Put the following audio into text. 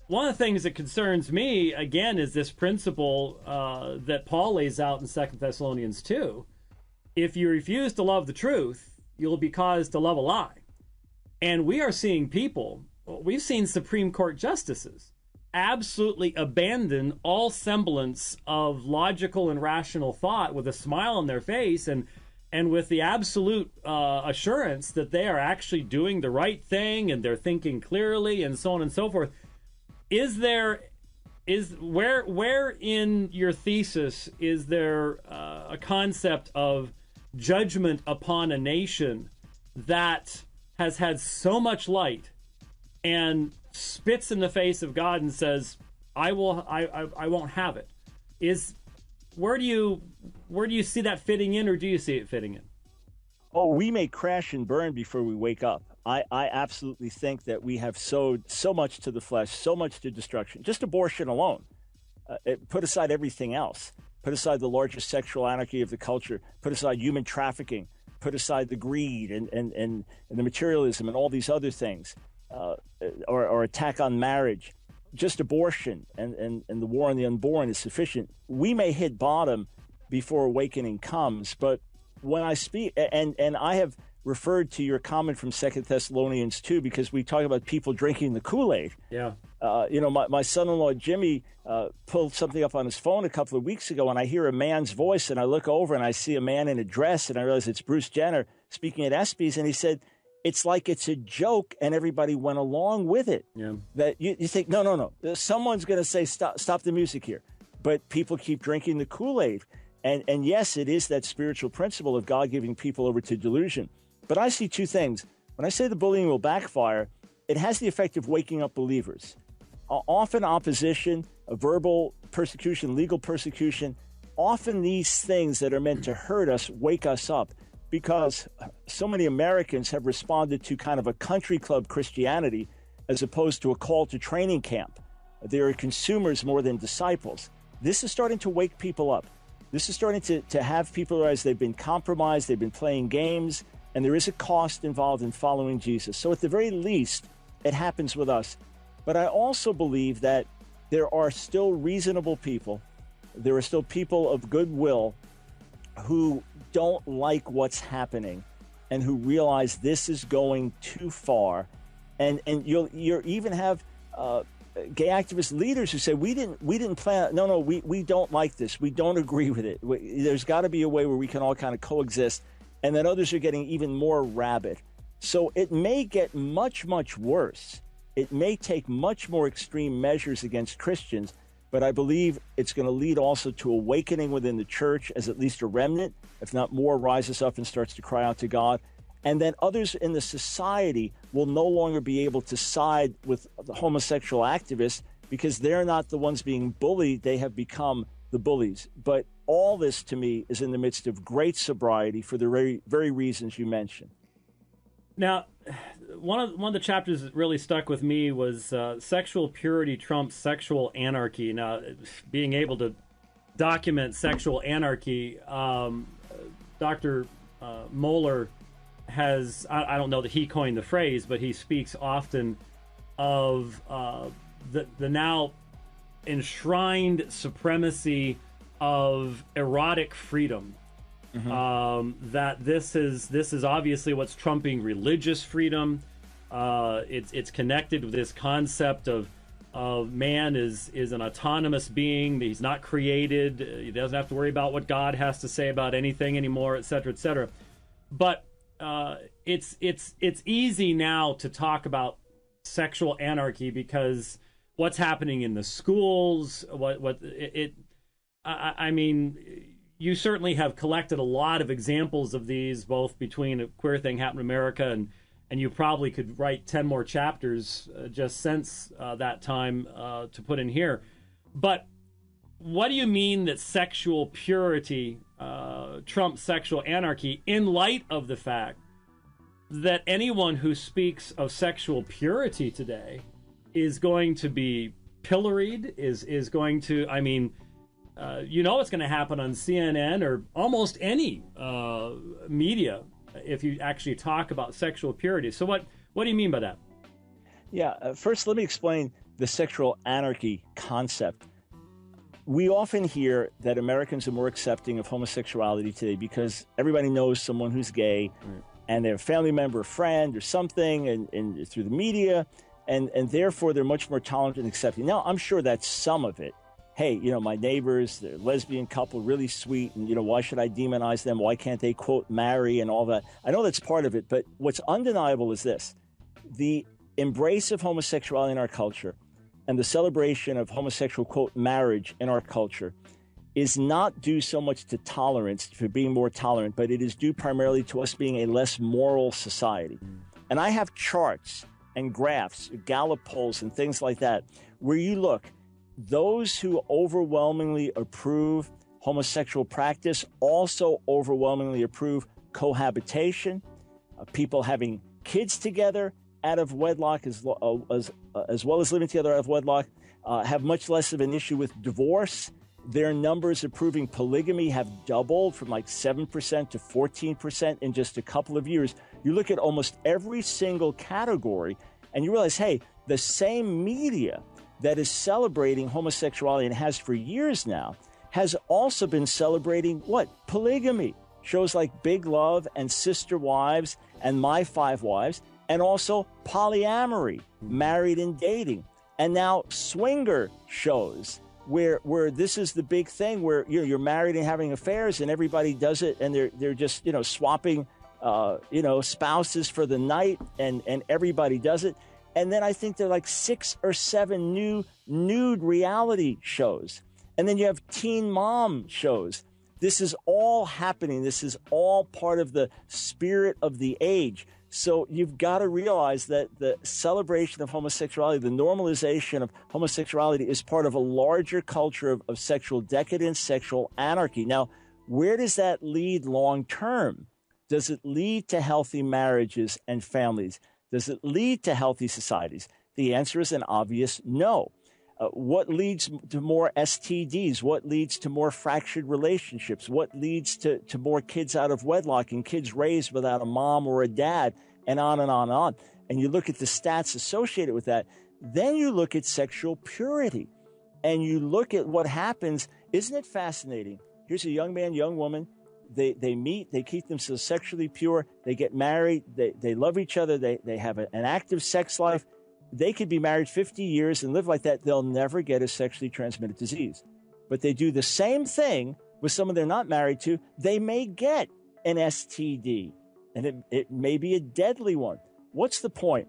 one of the things that concerns me, again, is this principle that Paul lays out in 2 Thessalonians 2. If you refuse to love the truth, you'll be caused to love a lie. And we are seeing people, we've seen Supreme Court justices absolutely abandon all semblance of logical and rational thought with a smile on their face and with the absolute assurance that they are actually doing the right thing and they're thinking clearly and so on and so forth. Where in your thesis is there a concept of judgment upon a nation that has had so much light and spits in the face of God and says, I won't have it? Where do you see that fitting in, or do you see it fitting in? Oh, we may crash and burn before we wake up. I absolutely think that we have sowed so much to the flesh, so much to destruction. Just abortion alone. Put aside everything else. Put aside the largest sexual anarchy of the culture. Put aside human trafficking. Put aside the greed and the materialism and all these other things, or attack on marriage. Just abortion and the war on the unborn is sufficient. We may hit bottom before awakening comes, but when I speak, and I have referred to your comment from 2 Thessalonians 2, because we talk about people drinking the Kool-Aid. Yeah. My son-in-law, Jimmy, pulled something up on his phone a couple of weeks ago, and I hear a man's voice, and I look over, and I see a man in a dress, and I realize it's Bruce Jenner speaking at ESPYs, and he said, it's like it's a joke, and everybody went along with it. Yeah. That you think, no, someone's going to say, stop the music here. But people keep drinking the Kool-Aid. And yes, it is that spiritual principle of God giving people over to delusion. But I see two things. When I say the bullying will backfire, it has the effect of waking up believers. Often opposition, verbal persecution, legal persecution, often these things that are meant to hurt us wake us up, because so many Americans have responded to kind of a country club Christianity as opposed to a call to training camp. They are consumers more than disciples. This is starting to wake people up. This is starting to have people realize they've been compromised, they've been playing games, and there is a cost involved in following Jesus. So at the very least, it happens with us. But I also believe that there are still reasonable people, there are still people of goodwill who don't like what's happening and who realize this is going too far. And you'll even have gay activist leaders who say, we didn't plan. No, we don't like this. We don't agree with it. There's got to be a way where we can all kind of coexist. And then others are getting even more rabid. So it may get much, much worse. It may take much more extreme measures against Christians, but I believe it's going to lead also to awakening within the church, as at least a remnant, if not more, rises up and starts to cry out to God. And then others in the society will no longer be able to side with the homosexual activists because they're not the ones being bullied. They have become the bullies. But all this, to me, is in the midst of great sobriety for the very, very reasons you mentioned. Now, one of the chapters that really stuck with me was sexual purity trumps sexual anarchy. Now, being able to document sexual anarchy, Dr. Moeller has, I don't know that he coined the phrase, but he speaks often of the now enshrined supremacy of erotic freedom. Mm-hmm. That this is obviously what's trumping religious freedom. It's connected with this concept of man is an autonomous being. He's not created. He doesn't have to worry about what God has to say about anything anymore, et cetera, et cetera. But it's easy now to talk about sexual anarchy because what's happening in the schools. I mean, you certainly have collected a lot of examples of these, both between a queer thing happened in America and you probably could write 10 more chapters just since that time to put in here. But what do you mean that sexual purity trumps sexual anarchy in light of the fact that anyone who speaks of sexual purity today is going to be pilloried, is going to, I mean, it's going to happen on CNN or almost any media if you actually talk about sexual purity. So what do you mean by that? Yeah, first let me explain the sexual anarchy concept. We often hear that Americans are more accepting of homosexuality today because everybody knows someone who's gay, and they're a family member, a friend, or something, and through the media, and therefore they're much more tolerant and accepting. Now, I'm sure that's some of it. Hey, my neighbors, they're a lesbian couple, really sweet, and, why should I demonize them? Why can't they, quote, marry and all that? I know that's part of it, but what's undeniable is this. The embrace of homosexuality in our culture and the celebration of homosexual, quote, marriage in our culture is not due so much to tolerance, for being more tolerant, but it is due primarily to us being a less moral society. And I have charts and graphs, Gallup polls and things like that, where you look, those who overwhelmingly approve homosexual practice also overwhelmingly approve cohabitation, people having kids together out of wedlock as well as living together out of wedlock, have much less of an issue with divorce. Their numbers approving polygamy have doubled from like 7% to 14% in just a couple of years. You look at almost every single category and you realize, hey, the same media that is celebrating homosexuality and has for years now has also been celebrating what? Polygamy. Shows like Big Love and Sister Wives and My Five Wives, and also polyamory, married and dating, and now swinger shows where this is the big thing where you're married and having affairs and everybody does it and they're just swapping spouses for the night and everybody does it. And then I think there are like 6 or 7 new nude reality shows, and then you have teen mom shows. This is all happening. This is all part of the spirit of the age. So you've got to realize that the celebration of homosexuality, the normalization of homosexuality is part of a larger culture of sexual decadence, sexual anarchy. Now, where does that lead long term? Does it lead to healthy marriages and families? Does it lead to healthy societies? The answer is an obvious no. What leads to more STDs? What leads to more fractured relationships? What leads to more kids out of wedlock and kids raised without a mom or a dad, and on and on and on? And you look at the stats associated with that. Then you look at sexual purity, and you look at what happens. Isn't it fascinating? Here's a young man, young woman. They meet, they keep themselves sexually pure, they get married, they love each other, they have an active sex life. They could be married 50 years and live like that. They'll never get a sexually transmitted disease. But they do the same thing with someone they're not married to. They may get an STD, and it may be a deadly one. What's the point?